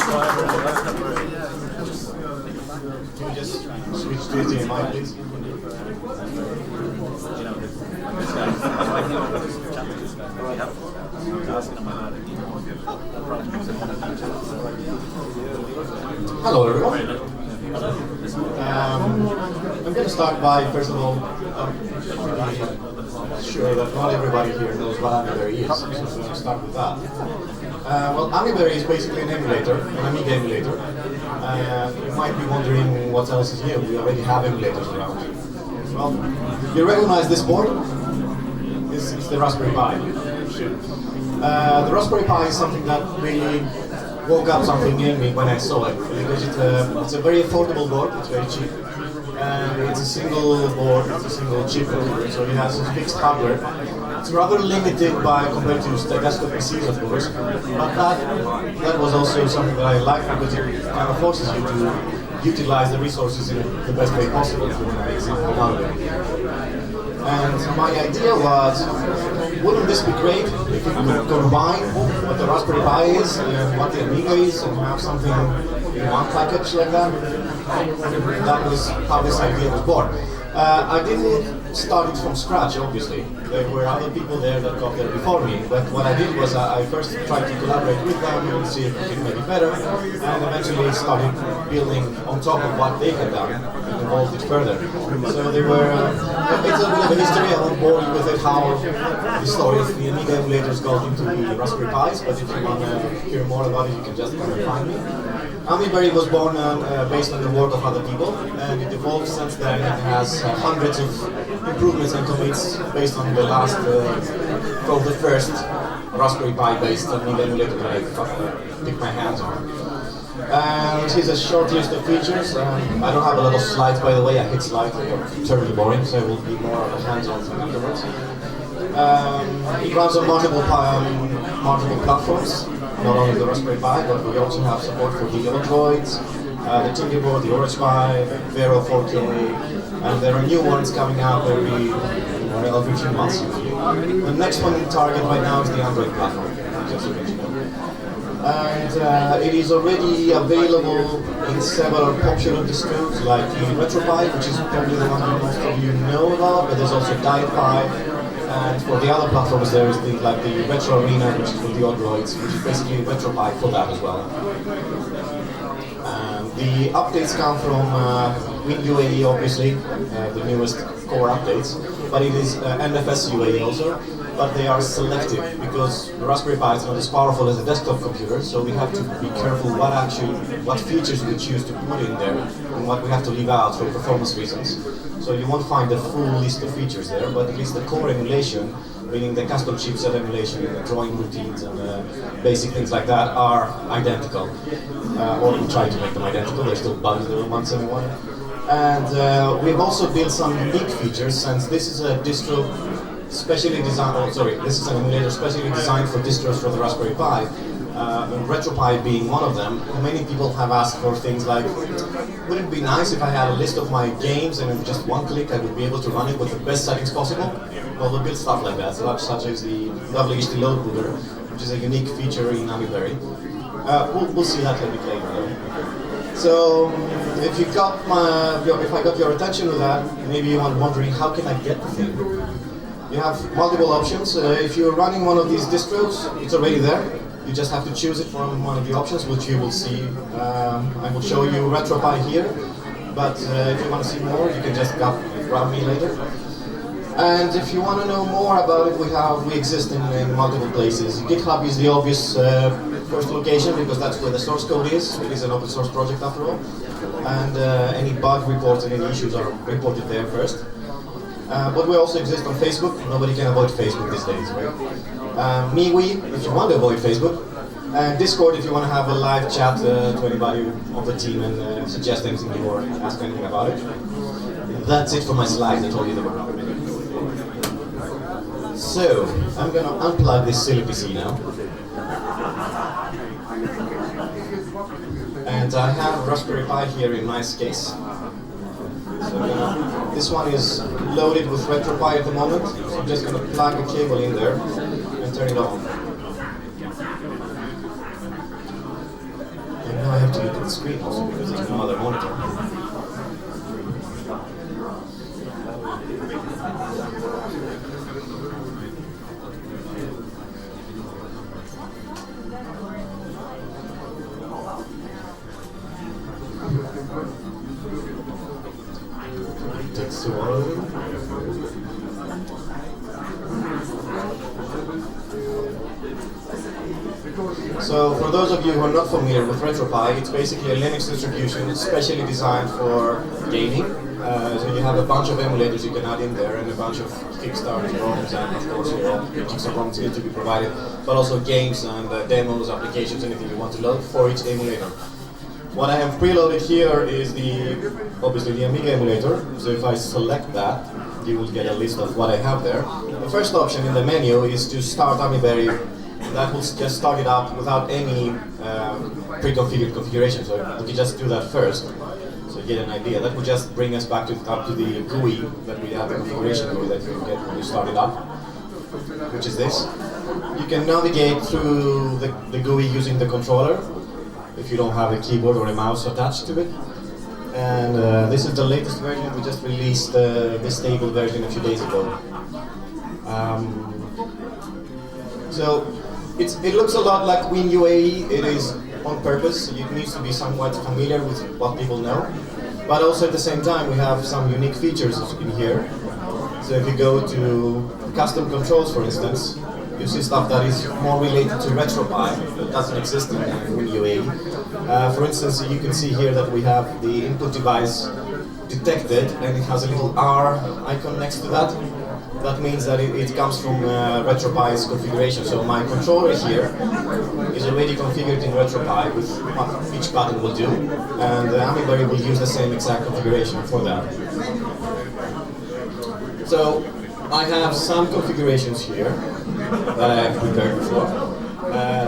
Can you just switch to HDMI, please? Hello everyone. I'm going to start by, first of all, sure that not everybody here knows what AmiBerry is, so I'm going to start with that. Well, AmiBerry is basically an emulator, an Amiga emulator. You might be wondering what else is new. We already have emulators around. Well, you recognize this board? It's the Raspberry Pi. The Raspberry Pi is something that really woke up something in me when I saw it, because it's a very affordable board, it's very cheap, and it's a single board, it's a single chip, so it has fixed hardware. It's rather limited compared to desktop PCs, of course, but that was also something that I liked, because it kind of forces you to utilize the resources in the best way possible if you want to make something out of it. And my idea was, wouldn't this be great if you could combine what the Raspberry Pi is and what the Amiga is and have something in one package like that? That was how this idea was born. I didn't start it from scratch, obviously. There were other people there that got there before me, but what I did was I first tried to collaborate with them and see if we could make it better, and eventually started building on top of what they had done and evolved it further. So they were, it's a bit of a history. I won't bore you with it, how the story of the Amiga emulators got into the Raspberry Pis, but if you want to hear more about it, you can just come and find me. AmiBerry was born based on the work of other people, and it evolved since then. It has hundreds of improvements and commits based on the last, the first Raspberry Pi based Amiga emulator that I picked my hands on. And here's a short list of features. I don't have a lot of slides, by the way. I hit slides, they're terribly boring, so it will be more of a hands-on thing afterwards. It runs on multiple platforms. Not only the Raspberry Pi, but we also have support for the Androids, the Tinkerboard, the Orange Pi, Vero 4K, and there are new ones coming out every few months usually. The next one in target right now is the Android platform, just to let you know. And it is already available in several popular distros like the RetroPie, which is probably the one that most of you know about, but there's also DietPi. And for the other platforms, there is things like the Retro Arena, which is for the Androids, which is basically RetroPie for that as well. The updates come from WinUAE, obviously, the newest core updates, but it is NFS UAE also, but they are selective because the Raspberry Pi is not as powerful as a desktop computer, so we have to be careful what features we choose to put in there and what we have to leave out for performance reasons. So you won't find the full list of features there, but at least the core emulation, meaning the custom chipset emulation, the drawing routines and basic things like that are identical. Or we try to make them identical, there's still bugs there once in a while. And we've also built some unique features, since this is a distro specially designed, this is an emulator specially designed for distros for the Raspberry Pi. RetroPie being one of them. Many people have asked for things like, would it be nice if I had a list of my games and with just one click I would be able to run it with the best settings possible? Well, we built stuff like that, such as the WHD Load Booter, which is a unique feature in AmiBerry. We'll see that a bit later though. So, if I got your attention with that, maybe you are wondering, how can I get the thing? You have multiple options. If you're running one of these distros, it's already there. You just have to choose it from one of the options, which you will see. I will show you RetroPie here, but if you want to see more, you can just grab me later. And if you want to know more about it, we exist in multiple places. GitHub is the obvious first location, because that's where the source code is. It is an open source project after all. And any bug reports and any issues are reported there first. But we also exist on Facebook. Nobody can avoid Facebook these days, right? MeWe, if you want to avoid Facebook. And Discord, if you want to have a live chat to anybody on the team and suggest anything or ask anything about it. That's it for my slides. I told you they were not minute. So, I'm going to unplug this silly PC now. And I have Raspberry Pi here in nice case. So this one is loaded with RetroPie at the moment, so I'm just going to plug a cable in there and turn it on. And the screen also because there's no other monitor. Takes too long. So for those of you who are not familiar with RetroPie, it's basically a Linux distribution specially designed for gaming. So you have a bunch of emulators you can add in there and a bunch of Kickstarter ROMs and of course your Kickstarter ROMs need to be provided, but also games and demos, applications, anything you want to load for each emulator. What I have preloaded here is obviously the Amiga emulator. So if I select that, you will get a list of what I have there. The first option in the menu is to start AmiBerry. That will just start it up without any pre-configured configuration. So we can just do that first, so you get an idea. That will just bring us back up to the GUI that we have, the configuration GUI that you get when you start it up, which is this. You can navigate through the GUI using the controller if you don't have a keyboard or a mouse attached to it. And this is the latest version. We just released this stable version a few days ago. So it looks a lot like WinUAE. It is on purpose. It needs to be somewhat familiar with what people know. But also at the same time, we have some unique features in here. So if you go to custom controls, for instance, you see stuff that is more related to RetroPie that doesn't exist in WinUAE. For instance, you can see here that we have the input device detected and it has a little R icon next to that. That means that it comes from RetroPie's configuration. So my controller here is already configured in RetroPie with what each button will do, and AmiBerry will use the same exact configuration for that. So I have some configurations here that I have prepared before.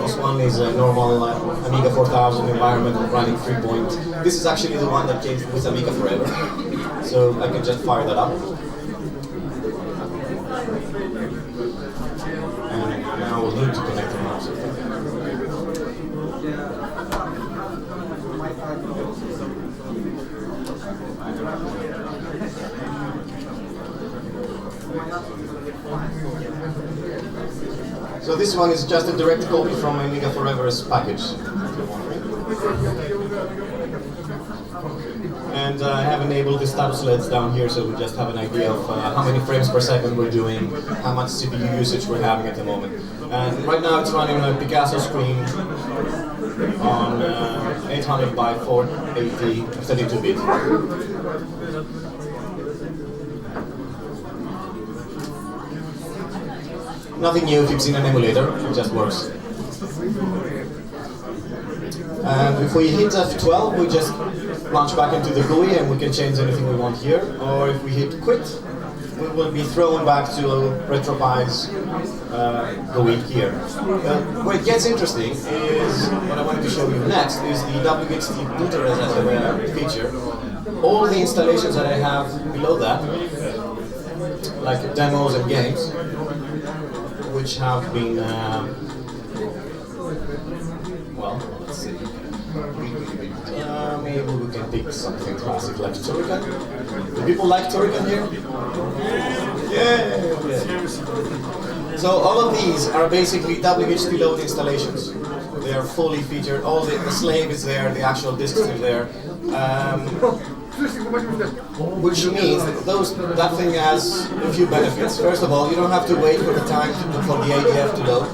This one is a normal Amiga 4000 environment running 3. This is actually the one that came with Amiga Forever. So I can just fire that up. And now we'll need to connect the mouse. So this one is just a direct copy from Amiga Forever's package, if you're wondering. And I have enabled the status LEDs down here, so we just have an idea of how many frames per second we're doing, how much CPU usage we're having at the moment. And right now it's running on a Picasso screen on 800 by 480 32-bit. Nothing new if you've seen an emulator, it just works. And if we hit F12, we just launch back into the GUI and we can change anything we want here. Or if we hit quit, we will be thrown back to RetroPie's GUI here. Where it gets interesting is, what I wanted to show you next, is the WHT booter as a feature. All the installations that I have below that, like demos and games, which have been, well, let's see. Maybe we can pick something classic like Turrican. Do people like Turrican here? Yeah! So all of these are basically WHT load installations. They are fully featured. All the slave is there, the actual disks are there. Which means that thing has a few benefits. First of all, you don't have to wait for the time for the ADF to load.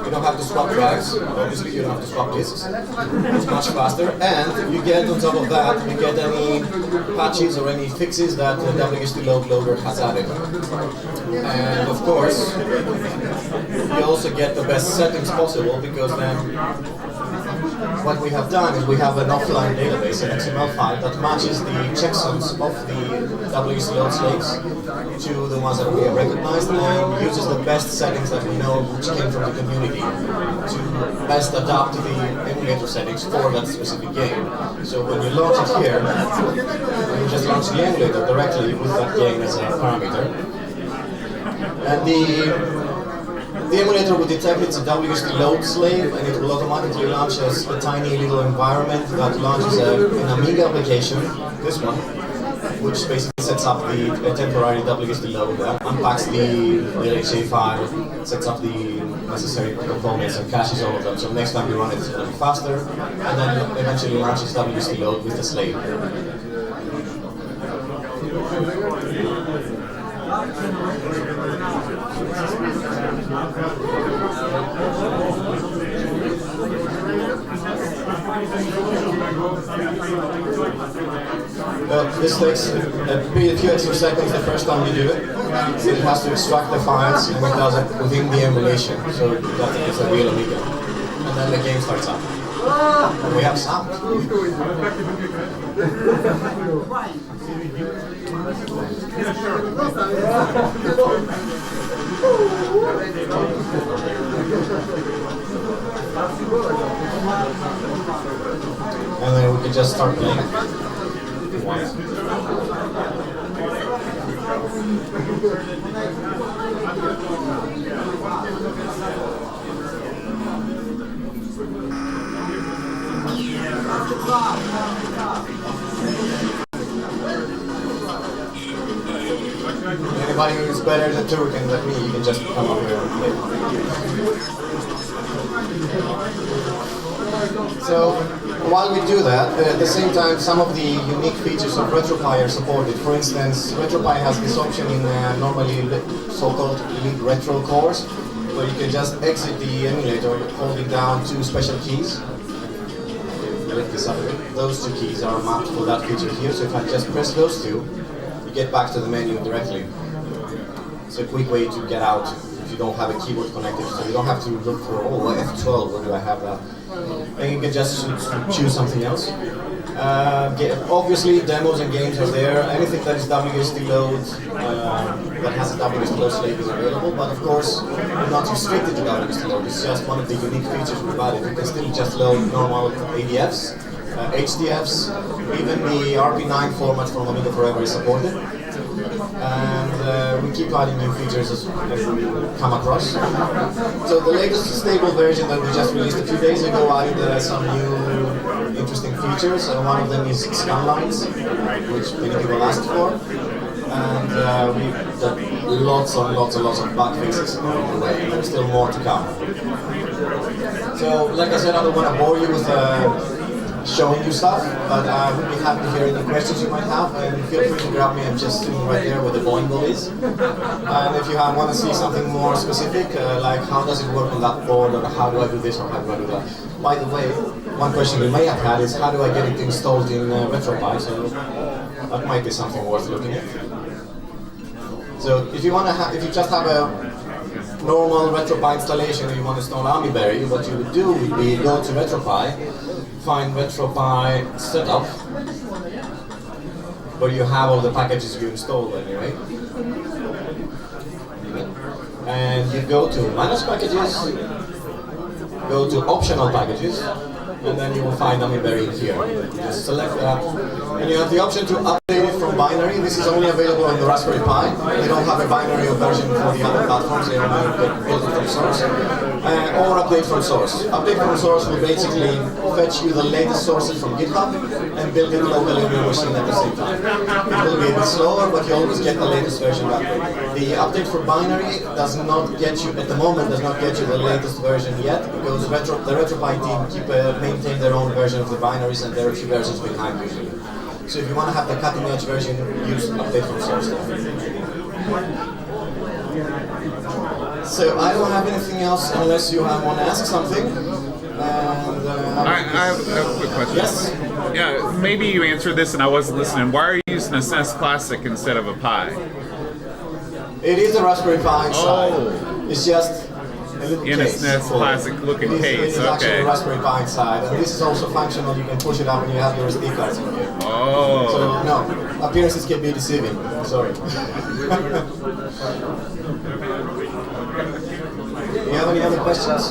You don't have to swap drives. Obviously, you don't have to swap disks. It's much faster. And you get, on top of that, you get any patches or any fixes that the WHT load loader has added. And of course, you also get the best settings possible, because then what we have done is we have an offline database, an XML file, that matches the checksums of the WHT load slaves to the ones that we have recognized, and uses the best settings that we know which came from the community to best adapt to the emulator settings for that specific game. So when you launch it here, you just launch the emulator directly with that game as a parameter. And The emulator will detect it's a WSD load slave, and it will automatically launch as a tiny little environment that launches an Amiga application, this one, which basically sets up the temporary WSD load, unpacks the LHA file, sets up the necessary components and caches all of them. So next time you run it, it's going to be faster, and then eventually launches WSD load with the slave. This takes a few extra seconds the first time you do it. It has to extract the files, and it does it within the emulation, so that it's a real Amiga. And then the game starts up. And we have sound. And then we can just start playing. Anybody who's better than Turrican than me, you can just come up here and play. So, while we do that, at the same time, some of the unique features of RetroPie are supported. For instance, RetroPie has this option in normally so-called elite retro cores, where you can just exit the emulator holding down two special keys. Lift this up a bit. Those two keys are mapped for that feature here, so if I just press those two, you get back to the menu directly. It's a quick way to get out if you don't have a keyboard connected, so you don't have to look for, oh, F12, where do I have that? And you can just choose something else. Obviously, demos and games are there. Anything that is WSD load, that has a WSD load slave is available, but of course, you're not restricted to WSD load. It's just one of the unique features we've added. You can still just load normal ADFs, HDFs, even the RP9 format from Amiga Forever is supported. And we keep adding new features as we come across. So the latest stable version that we just released a few days ago added some new interesting features, and one of them is scan lines, which many people asked for. And we've done lots of bug fixes along the way, and there's still more to come. So, like I said, I don't want to bore you with showing you stuff, but I would be happy to hear any questions you might have, and feel free to grab me. I'm just sitting right there where the Boeing ball is. And if you want to see something more specific, like how does it work on that board, or how do I do this, or how do I do that. By the way, one question you may have had is how do I get it installed in RetroPie, so that might be something worth looking at. So if you want to if you just have a normal RetroPie installation and you want to install AmiBerry, what you would do would be go to RetroPie, find RetroPie setup, where you have all the packages you installed anyway. And you go to Manage Packages, go to Optional Packages, and then you will find AmiBerry here. Just select that, and you have the option to update it from binary. This is only available on the Raspberry Pi. They don't have a binary version for the other platforms, they only build it from source. Or update from source. Update from source will basically fetch you the latest sources from GitHub and build it locally on your machine at the same time. It will be a bit slower, but you always get the latest version that way. The update for binary does not get you, at the moment, does not get you the latest version yet, because the RetroPie team maintain their own version of the binaries, and there are a few versions behind usually. So if you want to have the cutting edge version, use update from source. So I don't have anything else unless you want to ask something. And, I have a quick question. Yes? Yeah, maybe you answered this and I wasn't listening. Why are you using a SNES Classic instead of a Pi? It is a Raspberry Pi inside. Oh. It's just a little In a case. SNES Classic looking case, It is actually okay. a Raspberry Pi inside, and this is also functional. You can push it up and you have your SD cards in here. Oh. So no, appearances can be deceiving. Sorry. Do you have any other questions?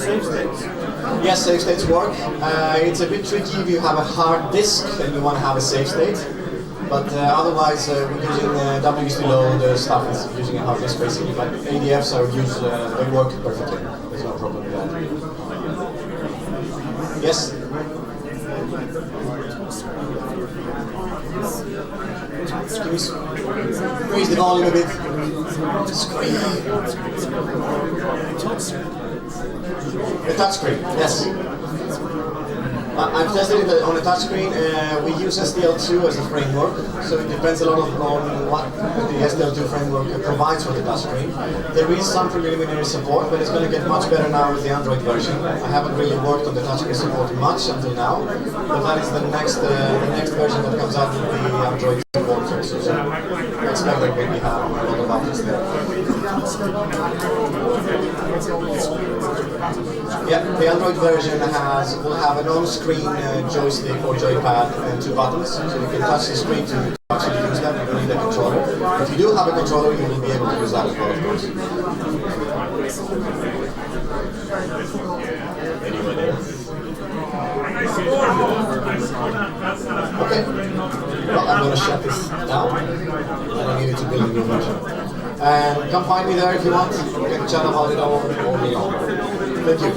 Save states. Yes, save states work. It's a bit tricky if you have a hard disk and you want to have a save state. But otherwise, we're using WSD load stuff is using a hard disk basically, but ADFs are used, they work perfectly. There's no problem with that. Yes? Can you raise the volume a bit? Screen. The touchscreen, yes. I've tested it on a touchscreen. We use STL2 as a framework, so it depends a lot on what the STL2 framework provides for the touchscreen. There is some preliminary support, but it's going to get much better now with the Android version. I haven't really worked on the touchscreen support much until now, but that is the next version that comes out with the Android support also. So I expect that maybe have a lot of updates there. Yeah, the Android version will have an on-screen joystick or joypad and 2 buttons, so you can touch the screen to actually use that. You don't need a controller. If you do have a controller, you will be able to use that as well, of course. Anyone else? Okay. Well, I'm going to shut this down, and I needed to build a new version. And come find me there if you want. We can chat about it all day long. Thank you.